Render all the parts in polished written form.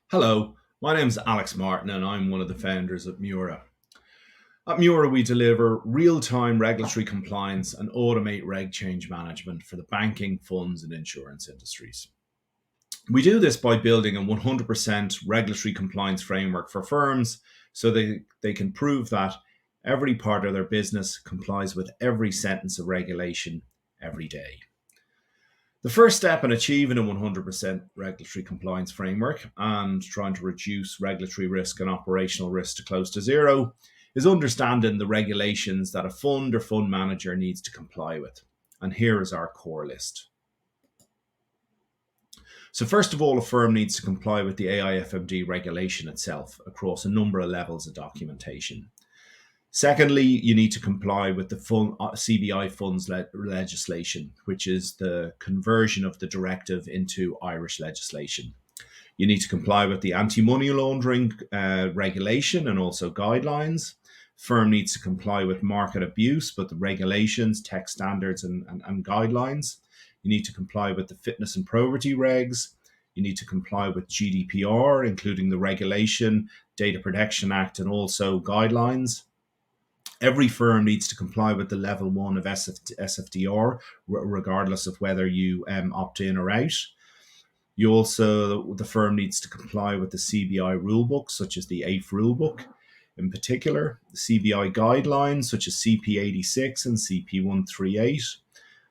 Hello, my name is Alex Martin and I'm one of the founders at Mura. At Mura, we deliver real time regulatory compliance and automate reg change management for the banking, funds, and insurance industries. We do this by building a 100% regulatory compliance framework for firms so they can prove that every part of their business complies with every sentence of regulation every day. The first step in achieving a 100% regulatory compliance framework and trying to reduce regulatory risk and operational risk to close to zero is understanding the regulations that a fund or fund manager needs to comply with. And here is our core list. So, first of all, a firm needs to comply with the AIFMD regulation itself across a number of levels of documentation. Secondly, you need to comply with the CBI funds legislation, which is the conversion of the directive into Irish legislation. You need to comply with the anti-money laundering regulation and also guidelines. Firm needs to comply with market abuse, but the regulations, tech standards, and guidelines. You need to comply with the fitness and probity regs. You need to comply with GDPR, including the regulation, Data Protection Act, and also guidelines. Every firm needs to comply with the level one of SFDR, regardless of whether you opt in or out. The firm needs to comply with the CBI rulebook, such as the AIF rulebook. In particular, the CBI guidelines, such as CP86 and CP138.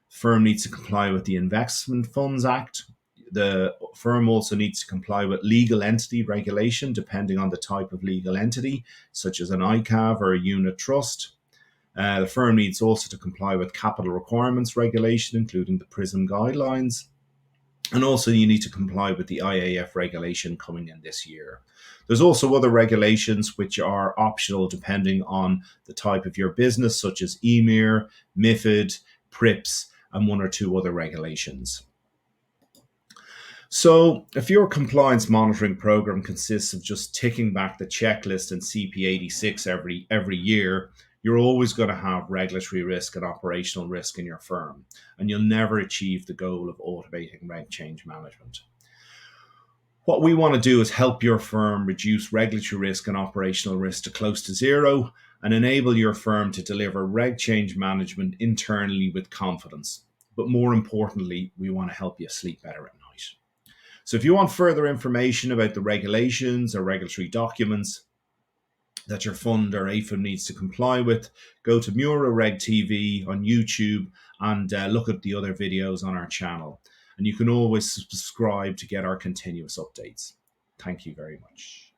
Firm needs to comply with the Investment Funds Act. The firm also needs to comply with legal entity regulation, depending on the type of legal entity, such as an ICAV or a unit trust. The firm needs also to comply with capital requirements regulation, including the PRISM guidelines. And also you need to comply with the IAF regulation coming in this year. There's also other regulations which are optional depending on the type of your business, such as EMIR, MIFID, PRIPS, and one or two other regulations. So, if your compliance monitoring program consists of just ticking back the checklist in CP86 every year, you're always going to have regulatory risk and operational risk in your firm, and you'll never achieve the goal of automating reg change management. What we want to do is help your firm reduce regulatory risk and operational risk to close to zero and enable your firm to deliver reg change management internally with confidence. But more importantly, we want to help you sleep better at night. So if you want further information about the regulations or regulatory documents that your fund or AIFM needs to comply with, go to Mura Reg TV on YouTube and look at the other videos on our channel. And you can always subscribe to get our continuous updates. Thank you very much.